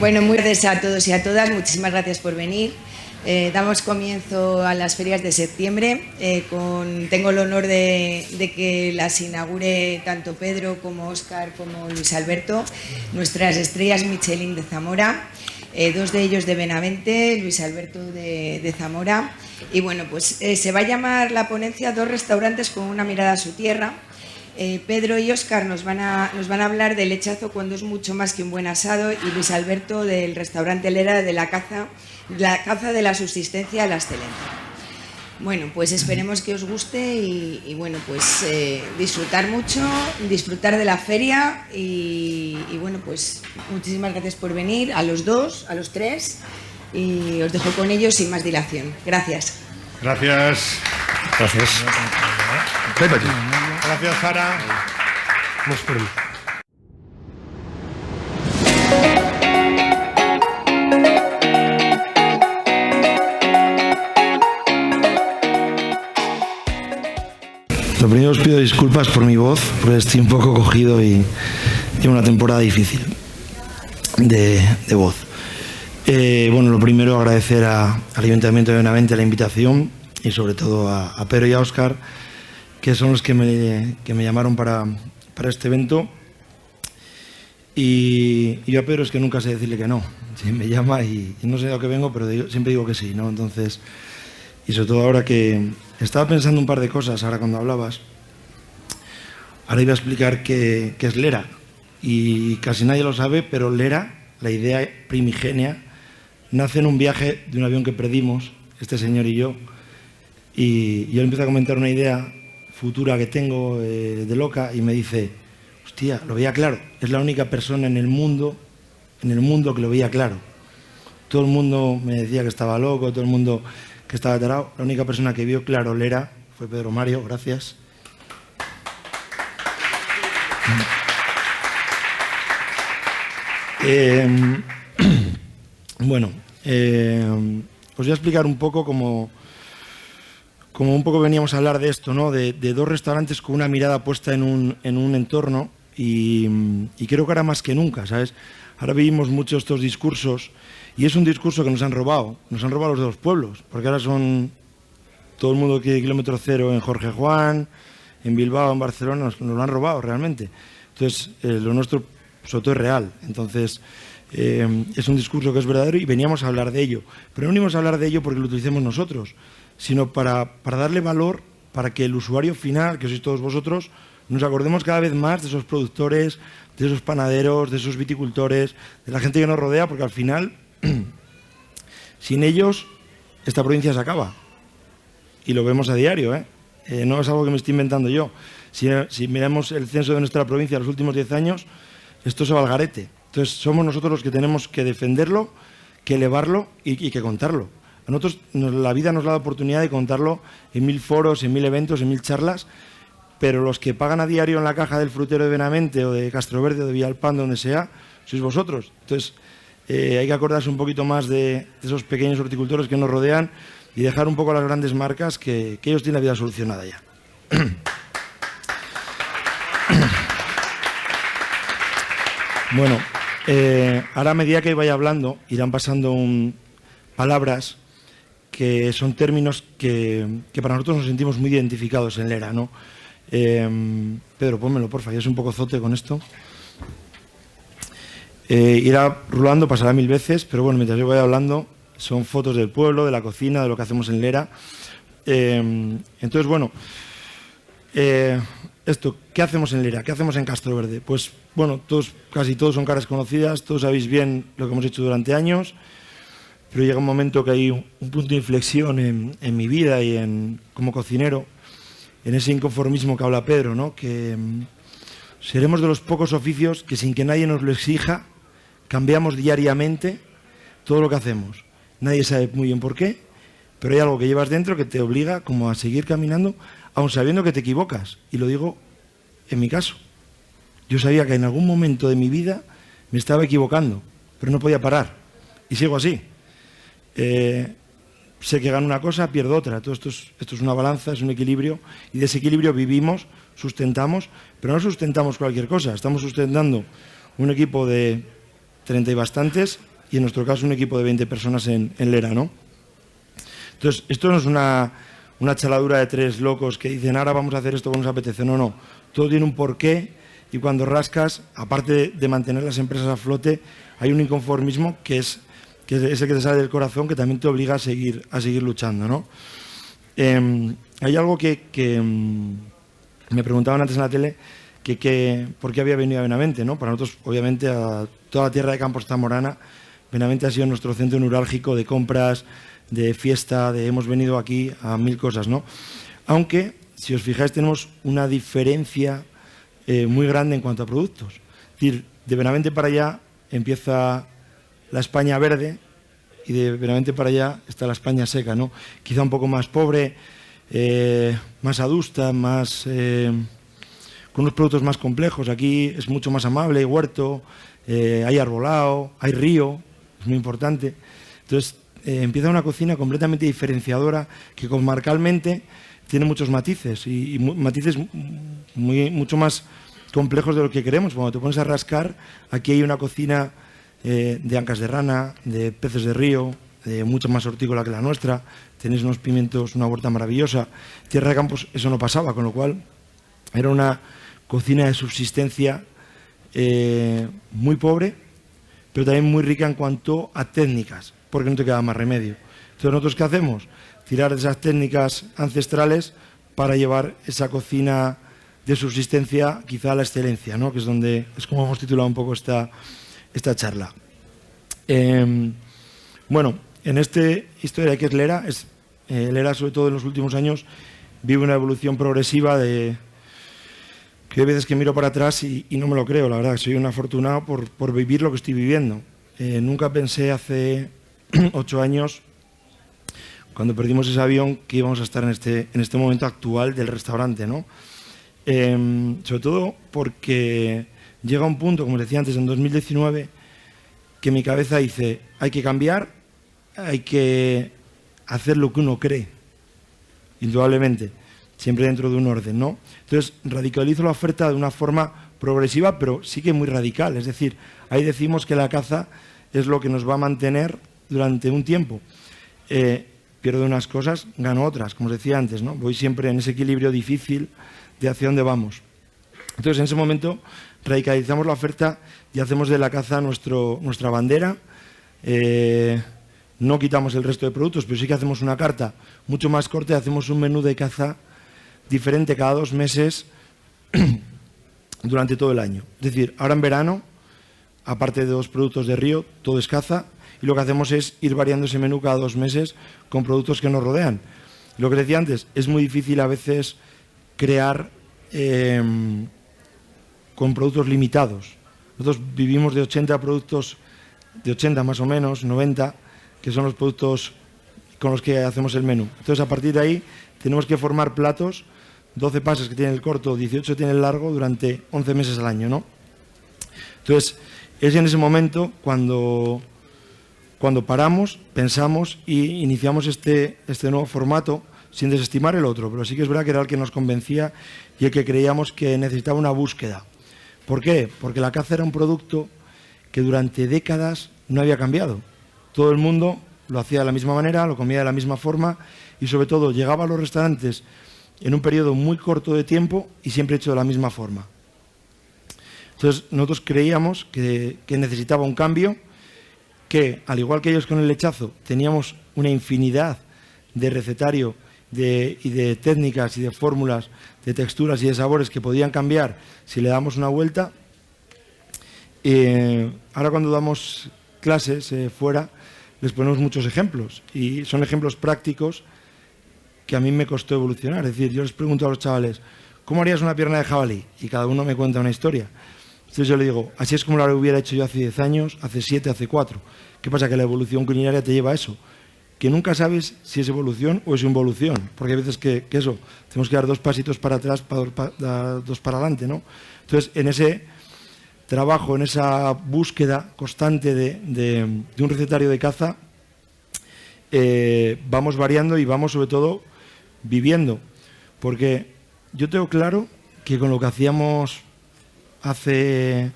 Bueno, muy gracias a todos y a todas, muchísimas gracias por venir. Damos comienzo a las ferias de septiembre. Tengo el honor de que las inaugure tanto Pedro como Óscar como Luis Alberto, nuestras estrellas Michelin de Zamora, dos de ellos de Benavente, Luis Alberto de Zamora. Y bueno, pues se va a llamar la ponencia Dos restaurantes con una mirada a su tierra. Pedro y Óscar nos van a hablar del lechazo cuando es mucho más que un buen asado, y Luis Alberto del restaurante Lera, de la caza de la subsistencia a la excelencia. Bueno, pues esperemos que os guste y bueno, pues disfrutar mucho, disfrutar de la feria y bueno, pues muchísimas gracias por venir, a los dos, a los tres, y os dejo con ellos sin más dilación. Gracias. Gracias. Gracias. Gracias, Sara. Vamos por mí. Lo primero os pido disculpas por mi voz, porque estoy un poco cogido y llevo una temporada difícil de voz. Bueno, lo primero agradecer al Ayuntamiento de Benavente la invitación y sobre todo a Pedro y a Óscar, que son los que me llamaron para este evento. Y yo a Pedro es que nunca sé decirle que no. Sí, me llama y no sé a lo que vengo, pero siempre digo que sí, ¿no? Entonces, y sobre todo ahora que estaba pensando un par de cosas, ahora cuando hablabas, ahora iba a explicar qué es Lera. Y casi nadie lo sabe, pero Lera, la idea primigenia, nace en un viaje de un avión que perdimos, este señor y yo le empiezo a comentar una idea futura que tengo de loca y me dice, hostia, lo veía claro, es la única persona en el mundo que lo veía claro. Todo el mundo me decía que estaba loco, todo el mundo que estaba tarado. La única persona que vio claro Lera fue Pedro Mario, gracias. Bueno, os voy a explicar un poco como un poco veníamos a hablar de esto, ¿no? De dos restaurantes con una mirada puesta en un entorno y creo que ahora más que nunca, ¿sabes? Ahora vivimos mucho estos discursos y es un discurso que nos han robado los de los pueblos, porque ahora son todo el mundo que kilómetro cero en Jorge Juan, en Bilbao, en Barcelona, nos lo han robado realmente. Entonces, lo nuestro sobre todo es real. Entonces, es un discurso que es verdadero y veníamos a hablar de ello. Pero no venimos a hablar de ello porque lo utilicemos nosotros, sino para darle valor, para que el usuario final, que sois todos vosotros, nos acordemos cada vez más de esos productores, de esos panaderos, de esos viticultores, de la gente que nos rodea, porque al final, sin ellos, esta provincia se acaba. Y lo vemos a diario, ¿eh? No es algo que me estoy inventando yo. Si miramos el censo de nuestra provincia los últimos 10 años, esto se va al garete. Entonces, somos nosotros los que tenemos que defenderlo, que elevarlo y que contarlo. A nosotros la vida nos da la oportunidad de contarlo en 1000 foros, en 1000 eventos, en 1000 charlas, pero los que pagan a diario en la caja del frutero de Benavente o de Castroverde o de Villalpando, donde sea, sois vosotros. Entonces, hay que acordarse un poquito más de esos pequeños horticultores que nos rodean y dejar un poco a las grandes marcas que ellos tienen la vida solucionada ya. Bueno, ahora a medida que vaya hablando irán pasando palabras que son términos que para nosotros nos sentimos muy identificados en Lera, ¿no? Pedro, pónmelo, porfa, yo soy un poco zote con esto. Irá rulando, pasará 1000 veces, pero bueno, mientras yo vaya hablando, son fotos del pueblo, de la cocina, de lo que hacemos en Lera. Entonces, bueno, esto, ¿qué hacemos en Lera? ¿Qué hacemos en Castroverde? Pues bueno, casi todos son caras conocidas, todos sabéis bien lo que hemos hecho durante años, pero llega un momento que hay un punto de inflexión en mi vida y como cocinero, en ese inconformismo que habla Pedro, ¿no? Que seremos de los pocos oficios que sin que nadie nos lo exija, cambiamos diariamente todo lo que hacemos. Nadie sabe muy bien por qué, pero hay algo que llevas dentro que te obliga como a seguir caminando, aun sabiendo que te equivocas. Y lo digo en mi caso. Yo sabía que en algún momento de mi vida me estaba equivocando, pero no podía parar. Y sigo así. Sé que gano una cosa, pierdo otra. Todo esto es una balanza, es un equilibrio. Y de ese equilibrio vivimos, sustentamos, pero no sustentamos cualquier cosa. Estamos sustentando un equipo de 30 y bastantes y en nuestro caso un equipo de 20 personas en Lera, ¿no? Entonces, esto no es una chaladura de tres locos que dicen ahora vamos a hacer esto porque nos apetece. No, no. Todo tiene un porqué y cuando rascas, aparte de mantener las empresas a flote, hay un inconformismo que es ese que te sale del corazón que también te obliga a seguir luchando, ¿no? Hay algo que me preguntaban antes en la tele, por qué había venido a Benavente, ¿no? Para nosotros, obviamente, a toda la tierra de Campos Zamorana, Benavente ha sido nuestro centro neurálgico de compras, de fiesta, hemos venido aquí a 1000 cosas, ¿no? Aunque, si os fijáis, tenemos una diferencia muy grande en cuanto a productos. Es decir, de Benavente para allá empieza la España verde y de Benavente para allá está la España seca, ¿no? Quizá un poco más pobre, más adusta, con unos productos más complejos. Aquí es mucho más amable, hay huerto, hay arbolado, hay río, es muy importante. Entonces, empieza una cocina completamente diferenciadora que comarcalmente tiene muchos matices y matices mucho más complejos de lo que queremos. Cuando te pones a rascar, aquí hay una cocina de ancas de rana, de peces de río, mucho más hortícola que la nuestra. Tenéis unos pimientos, una huerta maravillosa. Tierra de Campos eso no pasaba, con lo cual era una cocina de subsistencia muy pobre, pero también muy rica en cuanto a técnicas, porque no te queda más remedio. Entonces, ¿nosotros qué hacemos? Tirar de esas técnicas ancestrales para llevar esa cocina de subsistencia quizá a la excelencia, ¿no? Que es como hemos titulado un poco esta charla. Bueno, en esta historia que es Lera, Lera sobre todo en los últimos años vive una evolución progresiva que hay veces que miro para atrás y no me lo creo, la verdad, soy un afortunado por vivir lo que estoy viviendo. Nunca pensé hace 8 años, cuando perdimos ese avión, que íbamos a estar en este momento actual del restaurante, ¿no? Sobre todo porque llega un punto, como les decía antes, en 2019, que mi cabeza dice, hay que cambiar, hay que hacer lo que uno cree, indudablemente, siempre dentro de un orden, ¿no? Entonces, radicalizo la oferta de una forma progresiva, pero sí que muy radical. Es decir, ahí decimos que la caza es lo que nos va a mantener durante un tiempo. Pierdo unas cosas, gano otras, como os decía antes, ¿no? Voy siempre en ese equilibrio difícil de hacia dónde vamos. Entonces, en ese momento, radicalizamos la oferta y hacemos de la caza nuestra bandera. No quitamos el resto de productos, pero sí que hacemos una carta mucho más corta y hacemos un menú de caza diferente cada 2 meses durante todo el año. Es decir, ahora en verano, aparte de 2 productos de río, todo es caza, y lo que hacemos es ir variando ese menú cada 2 meses con productos que nos rodean. Lo que decía antes, es muy difícil a veces crear con productos limitados. Nosotros vivimos de 80 productos, de 80 más o menos, 90, que son los productos con los que hacemos el menú. Entonces, a partir de ahí, tenemos que formar platos, 12 pases que tiene el corto, 18 tiene el largo, durante 11 meses al año, ¿no? Entonces, es en ese momento cuando paramos, pensamos y iniciamos este nuevo formato sin desestimar el otro, pero sí que es verdad que era el que nos convencía y el que creíamos que necesitaba una búsqueda. ¿Por qué? Porque la caza era un producto que durante décadas no había cambiado. Todo el mundo lo hacía de la misma manera, lo comía de la misma forma y sobre todo llegaba a los restaurantes en un periodo muy corto de tiempo y siempre hecho de la misma forma. Entonces nosotros creíamos que necesitaba un cambio, que al igual que ellos con el lechazo teníamos una infinidad de recetario y de técnicas y de fórmulas, de texturas y de sabores que podían cambiar si le damos una vuelta. Ahora cuando damos clases fuera les ponemos muchos ejemplos y son ejemplos prácticos que a mí me costó evolucionar. Es decir, yo les pregunto a los chavales, ¿cómo harías una pierna de jabalí? Y cada uno me cuenta una historia. Entonces yo le digo, así es como lo hubiera hecho yo hace 10 años, hace 7, hace 4. ¿Qué pasa? Que la evolución culinaria te lleva a eso, que nunca sabes si es evolución o es involución, porque hay veces que eso, tenemos que dar 2 pasitos para atrás, dar 2 para adelante, ¿no? Entonces, en ese trabajo, en esa búsqueda constante de un recetario de caza, vamos variando y vamos sobre todo viviendo, porque yo tengo claro que con lo que hacíamos antes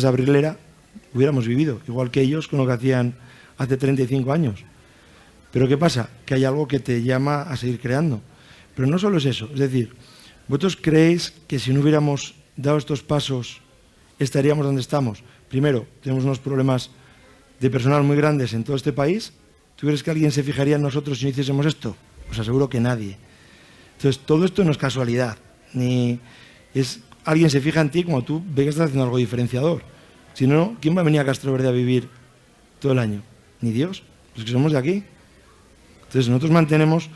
de abrir Lera, hubiéramos vivido, igual que ellos con lo que hacían hace 35 años. Pero ¿qué pasa? Que hay algo que te llama a seguir creando. Pero no solo es eso, es decir, ¿vosotros creéis que si no hubiéramos dado estos pasos estaríamos donde estamos? Primero, tenemos unos problemas de personal muy grandes en todo este país. ¿Tú crees que alguien se fijaría en nosotros si no hiciésemos esto? Os aseguro que nadie. Entonces, todo esto no es casualidad, ni es alguien se fija en ti como tú ve que estás haciendo algo diferenciador. Si no, ¿quién va a venir a Castro Verde a vivir todo el año? Ni Dios, los que somos de aquí. Entonces, nosotros mantenemos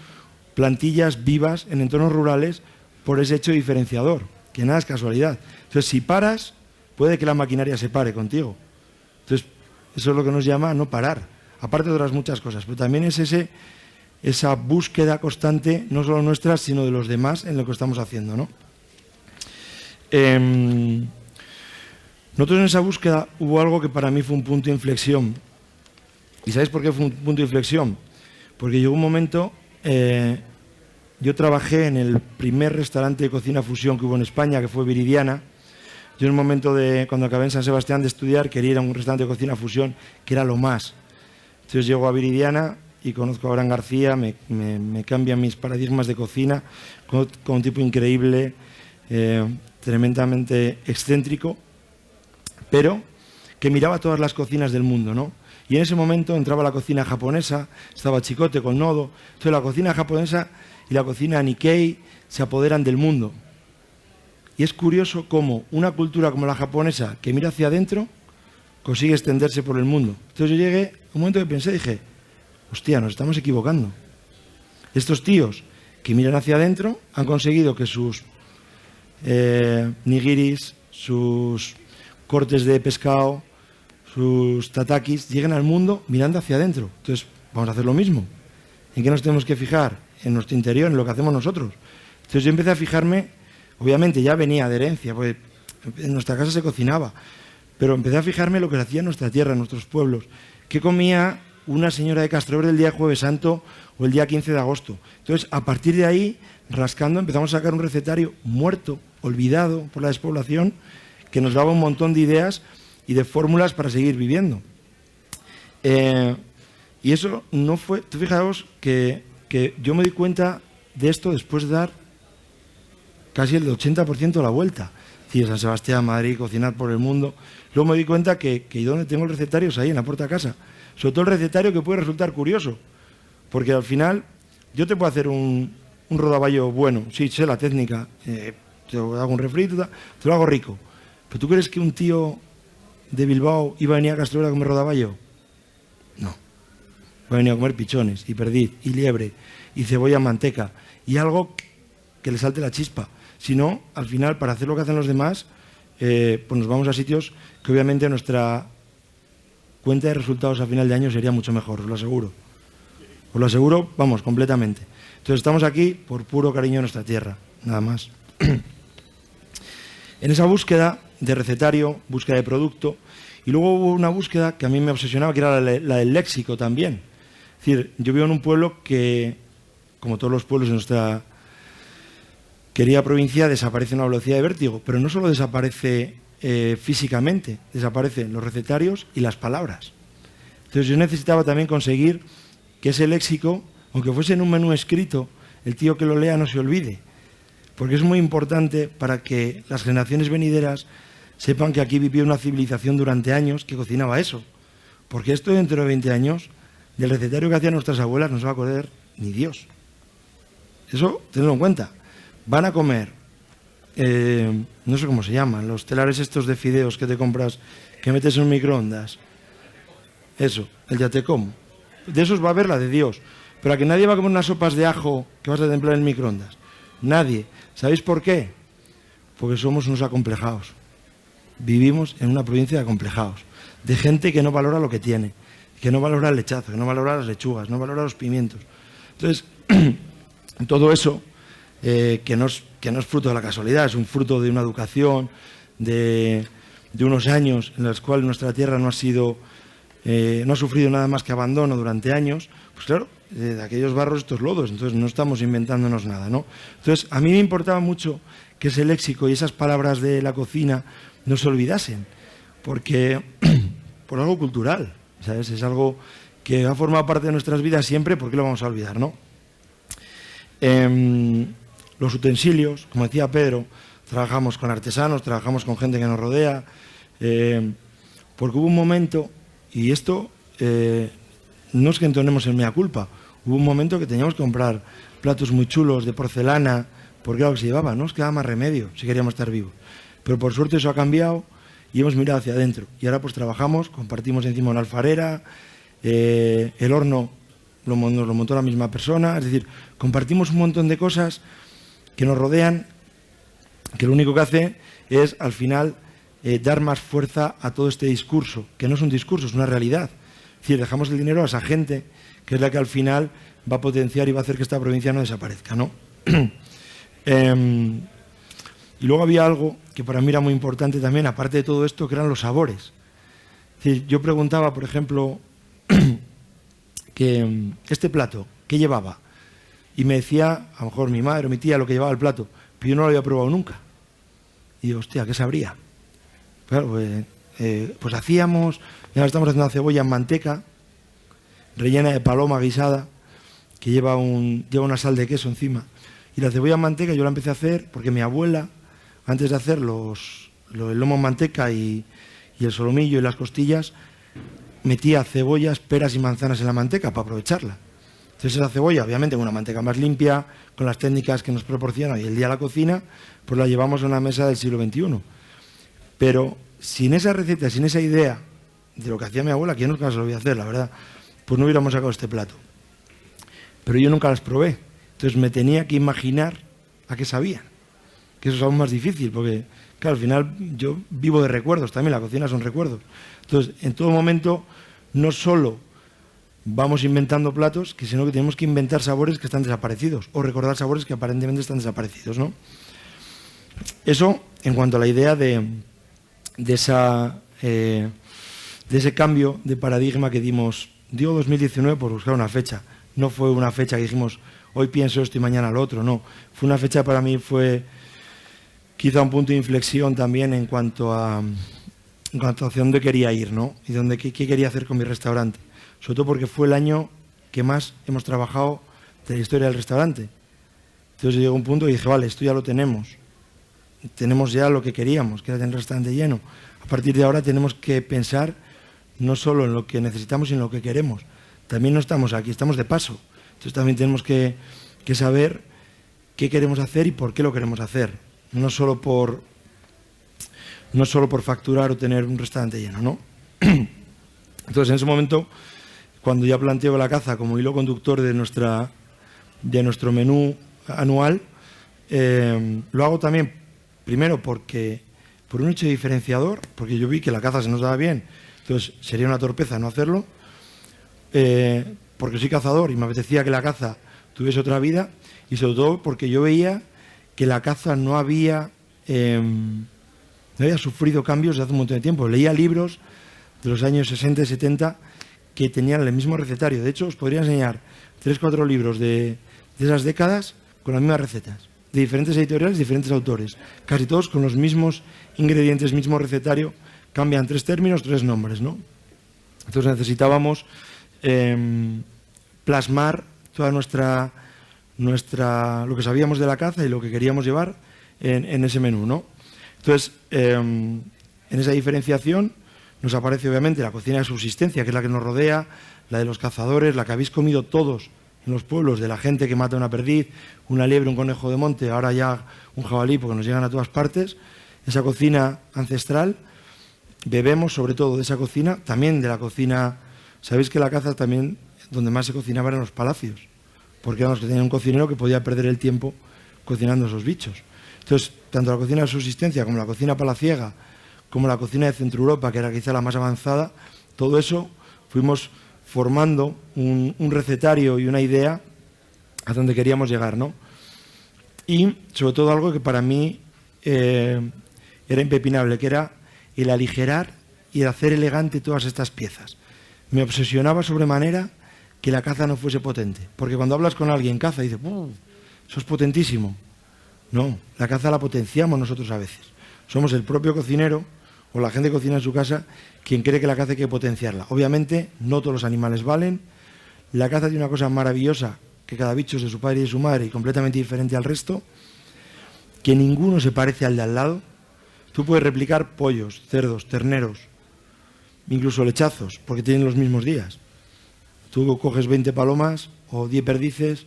plantillas vivas en entornos rurales por ese hecho diferenciador, que nada es casualidad. Entonces, si paras, puede que la maquinaria se pare contigo. Entonces, eso es lo que nos llama a no parar, aparte de otras muchas cosas, pero también es esa búsqueda constante, no solo nuestra, sino de los demás en lo que estamos haciendo, ¿no? Nosotros en esa búsqueda hubo algo que para mí fue un punto de inflexión. ¿Y sabéis por qué fue un punto de inflexión? Porque llegó un momento, yo trabajé en el primer restaurante de cocina fusión que hubo en España, que fue Viridiana. Yo en un momento cuando acabé en San Sebastián de estudiar, quería ir a un restaurante de cocina fusión, que era lo más. Entonces llego a Viridiana y conozco a Abraham García, me cambian mis paradigmas de cocina, con un tipo increíble, tremendamente excéntrico, pero que miraba todas las cocinas del mundo, ¿no? Y en ese momento entraba la cocina japonesa, estaba Chicote con Nodo. Entonces la cocina japonesa y la cocina Nikkei se apoderan del mundo. Y es curioso cómo una cultura como la japonesa, que mira hacia adentro, consigue extenderse por el mundo. Entonces yo llegué, un momento que pensé, dije, hostia, nos estamos equivocando. Estos tíos que miran hacia adentro han conseguido que sus nigiris, sus cortes de pescado, sus tatakis lleguen al mundo mirando hacia adentro. Entonces, vamos a hacer lo mismo. ¿En qué nos tenemos que fijar? En nuestro interior, en lo que hacemos nosotros. Entonces yo empecé a fijarme, obviamente ya venía de herencia, porque en nuestra casa se cocinaba, pero empecé a fijarme en lo que se hacía en nuestra tierra, en nuestros pueblos. ¿Qué comía una señora de Castro Verde el día Jueves Santo o el día 15 de agosto? Entonces, a partir de ahí, rascando, empezamos a sacar un recetario muerto, olvidado por la despoblación, que nos daba un montón de ideas y de fórmulas para seguir viviendo. Y eso no fue... Tú fijaos que yo me di cuenta de esto después de dar casi el 80% de la vuelta. Es decir, San Sebastián, Madrid, cocinar por el mundo. Luego me di cuenta que donde tengo el recetario es ahí, en la puerta de casa. Sobre todo el recetario que puede resultar curioso. Porque al final, yo te puedo hacer un rodaballo bueno. Sí, sé la técnica. Te hago un refrito, te lo hago rico. ¿Pero tú crees que un tío de Bilbao iba a venir a Castro Verde a comer rodaballo? No. Va a venir a comer pichones, y perdiz, y liebre, y cebolla en manteca, y algo que le salte la chispa. Si no, al final, para hacer lo que hacen los demás, pues nos vamos a sitios que obviamente nuestra cuenta de resultados a final de año sería mucho mejor, os lo aseguro. Os lo aseguro, vamos, completamente. Entonces estamos aquí por puro cariño a nuestra tierra, nada más. En esa búsqueda de recetario, búsqueda de producto, y luego hubo una búsqueda que a mí me obsesionaba, que era la del léxico también. Es decir, yo vivo en un pueblo que, como todos los pueblos en nuestra querida provincia, desaparece a una velocidad de vértigo, pero no solo desaparece físicamente, desaparecen los recetarios y las palabras. Entonces yo necesitaba también conseguir que ese léxico, aunque fuese en un menú escrito, el tío que lo lea no se olvide. Porque es muy importante para que las generaciones venideras sepan que aquí vivió una civilización durante años que cocinaba eso. Porque esto dentro de 20 años, del recetario que hacían nuestras abuelas, no se va a acordar ni Dios. Eso, tenedlo en cuenta. Van a comer, no sé cómo se llaman, los telares estos de fideos que te compras, que metes en un microondas. Eso, el ya te como. De esos va a haber la de Dios. Pero a que nadie va a comer unas sopas de ajo que vas a templar en el microondas. Nadie. ¿Sabéis por qué? Porque somos unos acomplejados. Vivimos en una provincia de acomplejados. De gente que no valora lo que tiene, que no valora el lechazo, que no valora las lechugas, no valora los pimientos. Entonces, todo eso, que no es fruto de la casualidad, es un fruto de una educación, de unos años en los cuales nuestra tierra no ha sufrido nada más que abandono durante años, pues claro, de aquellos barros estos lodos, entonces no estamos inventándonos nada, ¿no? Entonces, a mí me importaba mucho que ese léxico y esas palabras de la cocina no se olvidasen, porque por algo cultural, ¿sabes? Es algo que ha formado parte de nuestras vidas siempre, ¿por qué lo vamos a olvidar, no? Los utensilios, como decía Pedro, trabajamos con artesanos, trabajamos con gente que nos rodea, porque hubo un momento, y esto no es que entonemos en mea culpa, hubo un momento que teníamos que comprar platos muy chulos de porcelana, porque era lo que se llevaba, no nos quedaba más remedio si queríamos estar vivos. Pero por suerte eso ha cambiado y hemos mirado hacia adentro. Y ahora pues trabajamos, compartimos encima una alfarera, el horno nos lo montó la misma persona, es decir, compartimos un montón de cosas que nos rodean, que lo único que hace es al final dar más fuerza a todo este discurso, que no es un discurso, es una realidad. Es decir, dejamos el dinero a esa gente que es la que al final va a potenciar y va a hacer que esta provincia no desaparezca, ¿no? Y luego había algo que para mí era muy importante también, aparte de todo esto, que eran los sabores. Es decir, yo preguntaba, por ejemplo, que este plato, ¿qué llevaba? Y me decía, a lo mejor mi madre o mi tía, lo que llevaba el plato, pero yo no lo había probado nunca. Y digo, hostia, ¿qué sabría? Claro, pues hacíamos, ya estamos haciendo una cebolla en manteca, rellena de paloma guisada, que lleva una sal de queso encima. Y la cebolla en manteca yo la empecé a hacer porque mi abuela, antes de hacer el lomo en manteca y el solomillo y las costillas, metía cebollas, peras y manzanas en la manteca para aprovecharla. Entonces esa cebolla, obviamente con una manteca más limpia, con las técnicas que nos proporciona hoy el día la cocina, pues la llevamos a una mesa del siglo XXI. Pero sin esa receta, sin esa idea de lo que hacía mi abuela, que yo nunca se lo voy a hacer, la verdad, pues no hubiéramos sacado este plato. Pero yo nunca las probé. Entonces me tenía que imaginar a qué sabían. Que eso es aún más difícil, porque, claro, al final yo vivo de recuerdos también, la cocina son recuerdos. Entonces, en todo momento, no solo vamos inventando platos, sino que tenemos que inventar sabores que están desaparecidos, o recordar sabores que aparentemente están desaparecidos, ¿no? Eso, en cuanto a la idea de ese cambio de paradigma que dimos, digo 2019 por buscar una fecha. No fue una fecha que dijimos, hoy pienso esto y mañana lo otro, no. Fue una fecha para mí, fue quizá un punto de inflexión también en cuanto a hacia dónde quería ir, ¿no? Y qué quería hacer con mi restaurante. Sobre todo porque fue el año que más hemos trabajado de la historia del restaurante. Entonces llegó un punto y dije, vale, esto ya lo tenemos. Tenemos ya lo que queríamos, que era tener el restaurante lleno. A partir de ahora tenemos que pensar no solo en lo que necesitamos, sino en lo que queremos. También no estamos aquí, estamos de paso. Entonces también tenemos que saber qué queremos hacer y por qué lo queremos hacer. No solo por facturar o tener un restaurante lleno, ¿no? Entonces, en ese momento, cuando ya planteo la caza como hilo conductor de nuestro menú anual, lo hago también, primero, por un hecho diferenciador, porque yo vi que la caza se nos daba bien, entonces sería una torpeza no hacerlo, porque soy cazador y me apetecía que la caza tuviese otra vida, y sobre todo porque yo veía que la caza no había sufrido cambios desde hace un montón de tiempo. Leía libros de los años 60 y 70 que tenían el mismo recetario. De hecho, os podría enseñar 3-4 libros de esas décadas con las mismas recetas, de diferentes editoriales, diferentes autores, casi todos con los mismos ingredientes, mismo recetario, cambian 3 términos, 3 nombres, ¿no? Entonces necesitábamos plasmar toda lo que sabíamos de la caza y lo que queríamos llevar en ese menú, ¿no? Entonces, en esa diferenciación nos aparece obviamente la cocina de subsistencia, que es la que nos rodea, la de los cazadores, la que habéis comido todos en los pueblos, de la gente que mata una perdiz, una liebre, un conejo de monte, ahora ya un jabalí, porque nos llegan a todas partes. Esa cocina ancestral, bebemos sobre todo de esa cocina, también de la cocina. Sabéis que la caza también, donde más se cocinaba eran los palacios, porque eran los que tenían un cocinero que podía perder el tiempo cocinando esos bichos. Entonces, tanto la cocina de subsistencia como la cocina palaciega, como la cocina de Centro Europa, que era quizá la más avanzada, todo eso fuimos formando un recetario y una idea a donde queríamos llegar, ¿no? Y sobre todo algo que para mí era impepinable, que era el aligerar y el hacer elegante todas estas piezas. Me obsesionaba sobremanera que la caza no fuese potente, porque cuando hablas con alguien caza y dices, eso es potentísimo. No, la caza la potenciamos nosotros a veces. Somos el propio cocinero o la gente que cocina en su casa, quien cree que la caza hay que potenciarla. Obviamente, no todos los animales valen. La caza tiene una cosa maravillosa, que cada bicho es de su padre y de su madre y completamente diferente al resto, que ninguno se parece al de al lado. Tú puedes replicar pollos, cerdos, terneros, incluso lechazos, porque tienen los mismos días. Tú coges 20 palomas o 10 perdices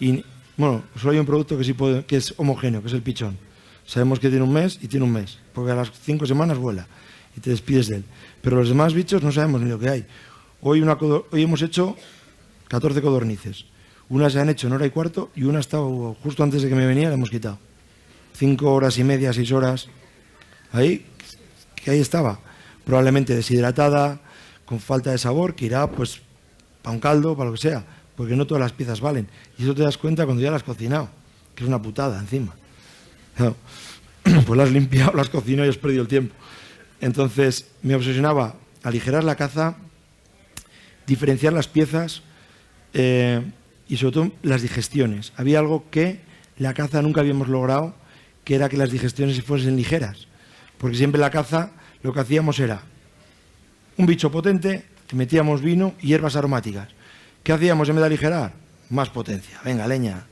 y, bueno, solo hay un producto que es homogéneo, que es el pichón. Sabemos que tiene un mes y tiene un mes, porque a las 5 semanas vuela y te despides de él. Pero los demás bichos no sabemos ni lo que hay. Hoy hemos hecho 14 codornices. Una se han hecho en hora y cuarto y una ha estado justo antes de que me venía, la hemos quitado. 5 horas y media, 6 horas. Ahí, que ahí estaba. Probablemente deshidratada, con falta de sabor, que irá pues para un caldo, para lo que sea. Porque no todas las piezas valen. Y eso te das cuenta cuando ya las has cocinado, que es una putada encima. Claro, pues las has limpiado, las has cocinado y has perdido el tiempo. Entonces me obsesionaba aligerar la caza, diferenciar las piezas y sobre todo las digestiones. Había algo que la caza nunca habíamos logrado, que era que las digestiones fuesen ligeras. Porque siempre la caza lo que hacíamos era un bicho potente, metíamos vino y hierbas aromáticas. ¿Qué hacíamos en vez de aligerar? Más potencia, venga, leña.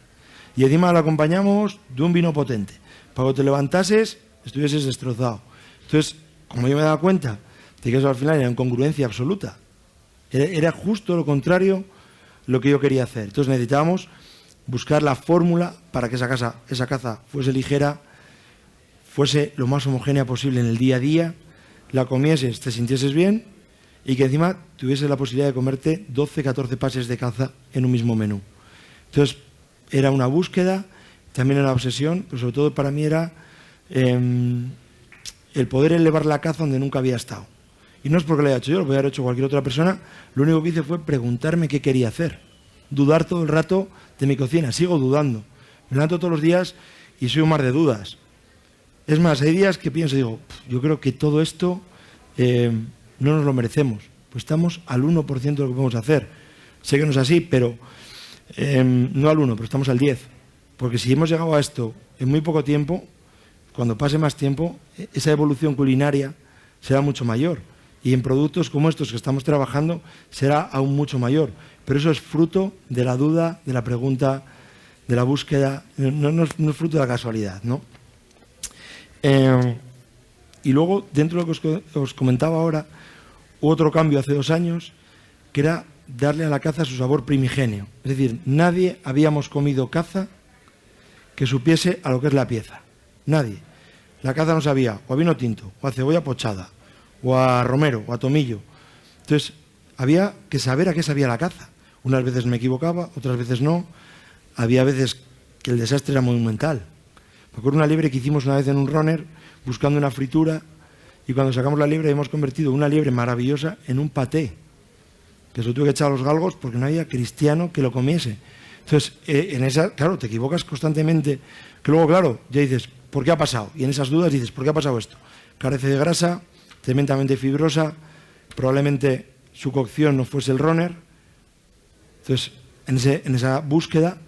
Y encima lo acompañamos de un vino potente. Para cuando te levantases, estuvieses destrozado. Entonces, como yo me daba cuenta de que eso al final era incongruencia absoluta, era justo lo contrario lo que yo quería hacer. Entonces necesitábamos buscar la fórmula para que esa caza fuese ligera, fuese lo más homogénea posible en el día a día, la comieses, te sintieses bien y que encima tuvieses la posibilidad de comerte 12, 14 pases de caza en un mismo menú. Entonces era una búsqueda, también era una obsesión, pero sobre todo para mí era el poder elevar la caza donde nunca había estado. Y no es porque lo haya hecho yo, lo podría haber hecho cualquier otra persona. Lo único que hice fue preguntarme qué quería hacer. Dudar todo el rato de mi cocina. Sigo dudando. Me levanto todos los días y soy un mar de dudas. Es más, hay días que pienso y digo, yo creo que todo esto no nos lo merecemos. Pues estamos al 1% de lo que podemos hacer. Sé que no es así, pero no al 1, pero estamos al 10. Porque si hemos llegado a esto en muy poco tiempo, cuando pase más tiempo, esa evolución culinaria será mucho mayor. Y en productos como estos que estamos trabajando será aún mucho mayor. Pero eso es fruto de la duda, de la pregunta, de la búsqueda, no es fruto de la casualidad, ¿no? Y luego, dentro de lo que os comentaba ahora, hubo otro cambio hace 2 años, que era darle a la caza su sabor primigenio. Es decir, nadie habíamos comido caza que supiese a lo que es la pieza. Nadie. La caza no sabía o a vino tinto, o a cebolla pochada, o a romero, o a tomillo. Entonces, había que saber a qué sabía la caza. Unas veces me equivocaba, otras veces no. Había veces que el desastre era monumental. Me acuerdo una liebre que hicimos una vez en un runner, buscando una fritura, y cuando sacamos la liebre hemos convertido una liebre maravillosa en un paté, que se lo tuve que echar a los galgos porque no había cristiano que lo comiese. Entonces, en esa, claro, te equivocas constantemente, que luego, claro, ya dices, ¿por qué ha pasado? Y en esas dudas dices, ¿por qué ha pasado esto? Carece de grasa, tremendamente fibrosa, probablemente su cocción no fuese el runner. Entonces, en esa búsqueda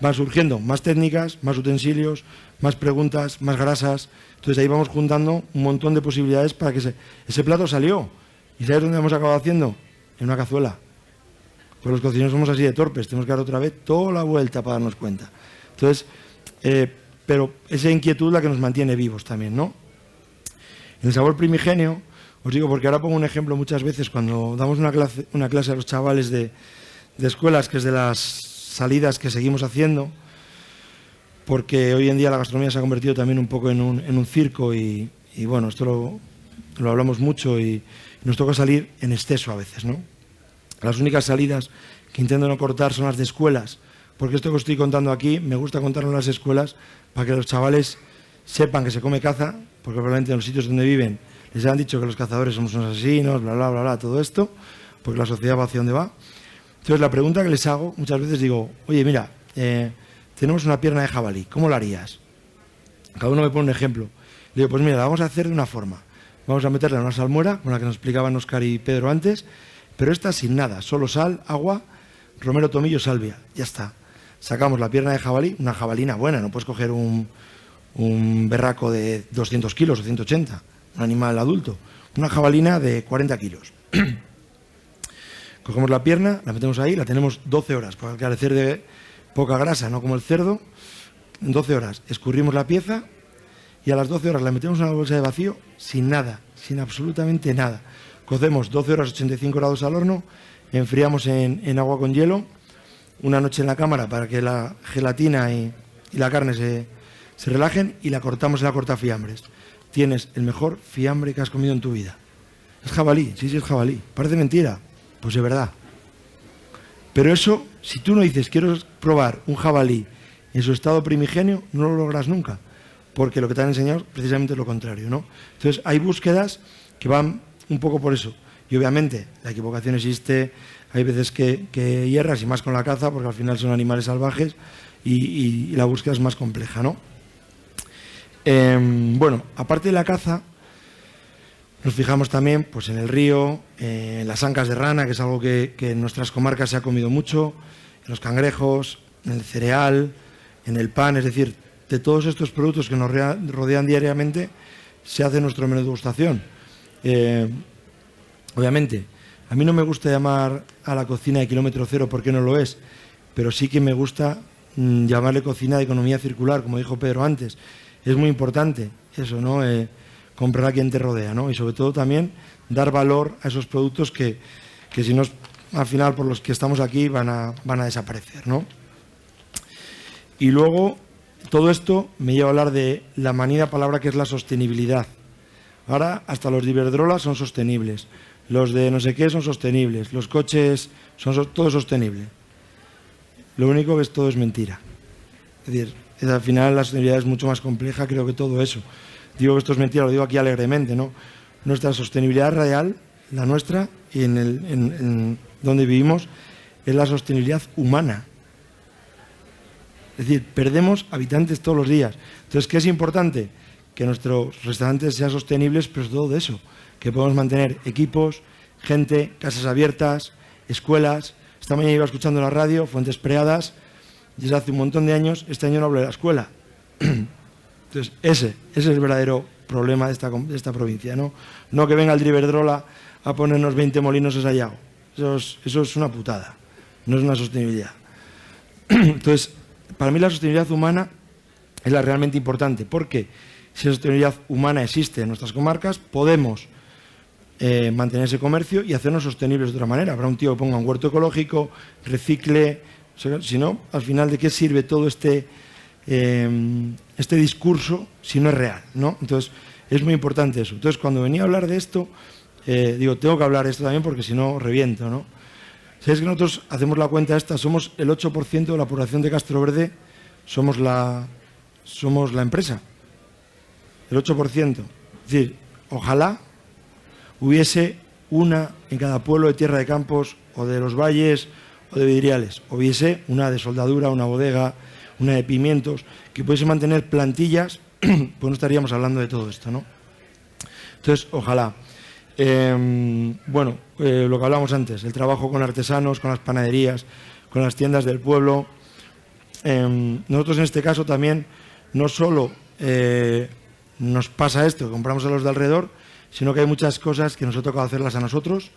van surgiendo más técnicas, más utensilios, más preguntas, más grasas. Entonces ahí vamos juntando un montón de posibilidades para que ese plato salió. ¿Y sabes dónde hemos acabado haciendo? En una cazuela. Pues los cocineros somos así de torpes, tenemos que dar otra vez toda la vuelta para darnos cuenta. Entonces, pero esa inquietud es la que nos mantiene vivos también, ¿no? El sabor primigenio, os digo porque ahora pongo un ejemplo muchas veces cuando damos una clase a los chavales de escuelas, que es de las salidas que seguimos haciendo, porque hoy en día la gastronomía se ha convertido también un poco en un circo y bueno, esto lo hablamos mucho y nos toca salir en exceso a veces, ¿no? Las únicas salidas que intento no cortar son las de escuelas, porque esto que os estoy contando aquí me gusta contarlo en las escuelas para que los chavales sepan que se come caza, porque probablemente en los sitios donde viven les han dicho que los cazadores somos unos asesinos, bla, bla, bla, bla, todo esto, porque la sociedad va hacia donde va. Entonces la pregunta que les hago, muchas veces digo, oye, mira, tenemos una pierna de jabalí, ¿cómo la harías? Cada uno me pone un ejemplo. Le digo, pues mira, la vamos a hacer de una forma. Vamos a meterla en una salmuera, con la que nos explicaban Óscar y Pedro antes, pero esta sin nada, solo sal, agua, romero, tomillo, salvia, ya está. Sacamos la pierna de jabalí, una jabalina buena, no puedes coger un berraco de 200 kilos o 180, un animal adulto, una jabalina de 40 kilos. Cogemos la pierna, la metemos ahí, la tenemos 12 horas, para carecer de poca grasa, no como el cerdo. En 12 horas escurrimos la pieza y a las 12 horas la metemos en una bolsa de vacío sin nada, sin absolutamente nada. Cocemos 12 horas 85 grados al horno, enfriamos en agua con hielo, una noche en la cámara para que la gelatina y la carne se relajen y la cortamos en la cortafiambres. Tienes el mejor fiambre que has comido en tu vida. Es jabalí, sí, es jabalí. Parece mentira, pues es verdad. Pero eso, si tú no dices quiero probar un jabalí en su estado primigenio, no lo logras nunca, porque lo que te han enseñado precisamente es lo contrario, ¿no? Entonces hay búsquedas que van un poco por eso. Y obviamente la equivocación existe, hay veces que hierras y más con la caza, porque al final son animales salvajes y la búsqueda es más compleja, ¿no? Bueno, aparte de la caza, nos fijamos también pues, en el río, en las ancas de rana, que es algo que en nuestras comarcas se ha comido mucho, en los cangrejos, en el cereal, en el pan, es decir, de todos estos productos que nos rodean diariamente se hace nuestro menú de degustación. Obviamente, a mí no me gusta llamar a la cocina de kilómetro cero porque no lo es, pero sí que me gusta llamarle cocina de economía circular, como dijo Pedro antes. Es muy importante eso, ¿no? Comprar a quien te rodea, ¿no? Y sobre todo también dar valor a esos productos que si no, al final por los que estamos aquí van a desaparecer, ¿no? Y luego, todo esto me lleva a hablar de la manida palabra que es la sostenibilidad. Ahora hasta los de Iberdrola son sostenibles, los de no sé qué son sostenibles, los coches son todo sostenible. Lo único que todo es mentira. Es decir, al final la sostenibilidad es mucho más compleja, creo que todo eso. Digo que esto es mentira, lo digo aquí alegremente, ¿no? Nuestra sostenibilidad real, la nuestra, y en donde vivimos, es la sostenibilidad humana. Es decir, perdemos habitantes todos los días. Entonces, ¿qué es importante? Que nuestros restaurantes sean sostenibles, pero es todo de eso. Que podamos mantener equipos, gente, casas abiertas, escuelas. Esta mañana iba escuchando la radio, Fuentes Preadas, desde hace un montón de años, este año no hablo de la escuela. Entonces, ese es el verdadero problema de esta provincia, ¿no? No que venga el de Iberdrola a ponernos 20 molinos de Sayago. Eso es una putada, no es una sostenibilidad. Entonces, para mí la sostenibilidad humana es la realmente importante, porque si la sostenibilidad humana existe en nuestras comarcas, podemos mantener ese comercio y hacernos sostenibles de otra manera. Habrá un tío que ponga un huerto ecológico, recicle, si no, al final, ¿de qué sirve todo este discurso si no es real, ¿no? Entonces, es muy importante eso. Entonces, cuando venía a hablar de esto, digo, tengo que hablar de esto también porque si no, reviento, ¿no? ¿Sabéis que nosotros hacemos la cuenta esta? Somos el 8% de la población de Castroverde, somos la empresa. El 8%. Es decir, ojalá hubiese una en cada pueblo de Tierra de Campos o de los valles o de Vidriales. Hubiese una de soldadura, una bodega, una de pimientos, que pudiese mantener plantillas, pues no estaríamos hablando de todo esto, ¿no? Entonces, ojalá. Bueno, lo que hablábamos antes, el trabajo con artesanos, con las panaderías, con las tiendas del pueblo. Nosotros en este caso también no solo nos pasa esto, que compramos a los de alrededor, sino que hay muchas cosas que nos ha tocado hacerlas a nosotros,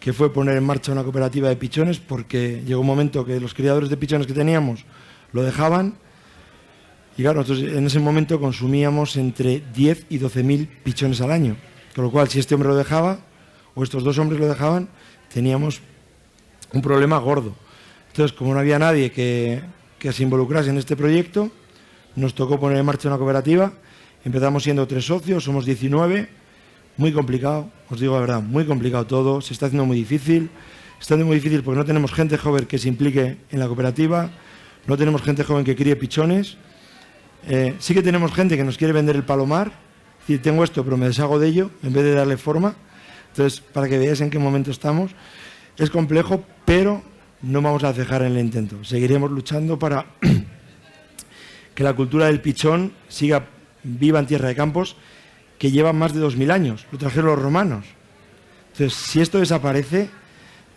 que fue poner en marcha una cooperativa de pichones, porque llegó un momento que los criadores de pichones que teníamos lo dejaban, y claro, nosotros en ese momento consumíamos entre 10 y 12.000 pichones al año. Con lo cual, si este hombre lo dejaba, o estos dos hombres lo dejaban, teníamos un problema gordo. Entonces, como no había nadie que se involucrase en este proyecto, nos tocó poner en marcha una cooperativa. Empezamos siendo 3 socios, somos 19. Muy complicado, os digo la verdad, muy complicado todo. Se está haciendo muy difícil. Está haciendo muy difícil porque no tenemos gente joven que se implique en la cooperativa. No tenemos gente joven que críe pichones. Sí que tenemos gente que nos quiere vender el palomar. Es decir, tengo esto, pero me deshago de ello en vez de darle forma. Entonces, para que veáis en qué momento estamos, es complejo, pero no vamos a cejar en el intento. Seguiremos luchando para que la cultura del pichón siga viva en Tierra de Campos, que lleva más de 2.000 años. Lo trajeron los romanos. Entonces, si esto desaparece,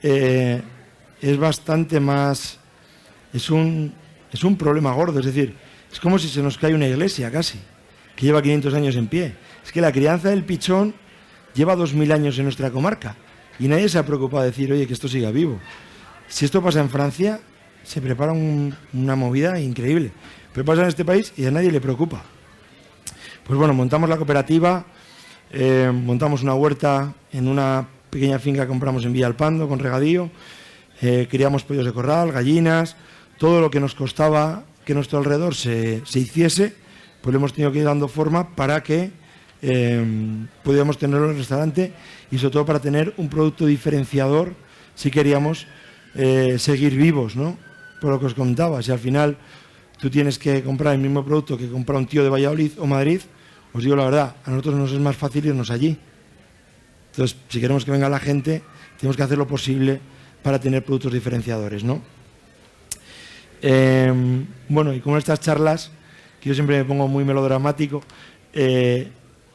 es bastante más... Es un problema gordo, es decir, es como si se nos cae una iglesia casi, que lleva 500 años en pie. Es que la crianza del pichón lleva 2000 años en nuestra comarca y nadie se ha preocupado de decir, oye, que esto siga vivo. Si esto pasa en Francia, se prepara una movida increíble. Pero pasa en este país y a nadie le preocupa. Pues bueno, montamos la cooperativa, montamos una huerta en una pequeña finca que compramos en Villalpando con regadío, criamos pollos de corral, gallinas, todo lo que nos costaba que nuestro alrededor se hiciese, pues le hemos tenido que ir dando forma para que pudiéramos tenerlo en el restaurante y sobre todo para tener un producto diferenciador si queríamos seguir vivos, ¿no? Por lo que os contaba, si al final tú tienes que comprar el mismo producto que compra un tío de Valladolid o Madrid, os digo la verdad, a nosotros nos es más fácil irnos allí. Entonces, si queremos que venga la gente, tenemos que hacer lo posible para tener productos diferenciadores, ¿no? Bueno, y como en estas charlas, que yo siempre me pongo muy melodramático,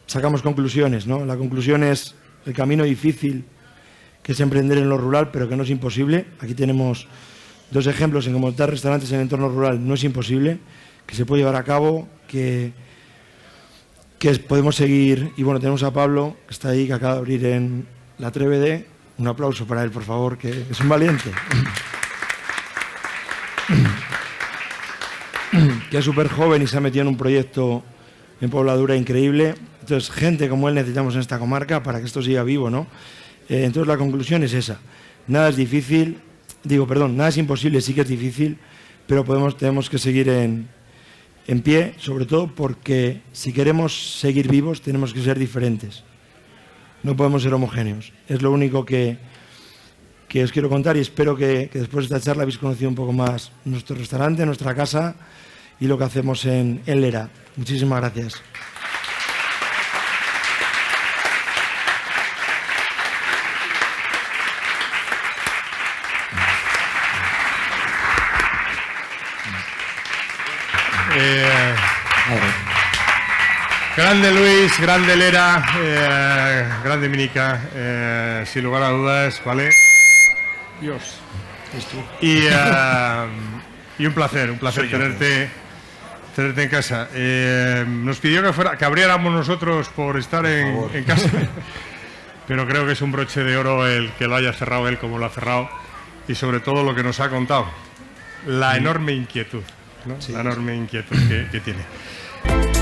sacamos conclusiones, ¿no? La conclusión es el camino difícil que es emprender en lo rural, pero que no es imposible. Aquí tenemos 2 ejemplos en cómo montar restaurantes en el entorno rural no es imposible, que se puede llevar a cabo, que podemos seguir. Y bueno, tenemos a Pablo, que está ahí, que acaba de abrir en la Trevede. Un aplauso para él, por favor, que es un valiente. Que es súper joven y se ha metido en un proyecto en Pobladura increíble. Entonces, gente como él necesitamos en esta comarca para que esto siga vivo, ¿no? Entonces, la conclusión es esa. Nada es difícil, nada es imposible, sí que es difícil, pero tenemos que seguir en pie, sobre todo porque si queremos seguir vivos tenemos que ser diferentes. No podemos ser homogéneos. Es lo único que os quiero contar y espero que después de esta charla habéis conocido un poco más nuestro restaurante, nuestra casa y lo que hacemos en Lera. Muchísimas gracias. Grande Luis, grande Lera, grande Minica, sin lugar a dudas, ¿vale? Dios. Y un placer tenerte en casa. Nos pidió que abriéramos nosotros por estar en casa, pero creo que es un broche de oro el que lo haya cerrado él como lo ha cerrado y sobre todo lo que nos ha contado, la enorme inquietud, ¿no? Sí. La enorme inquietud que tiene.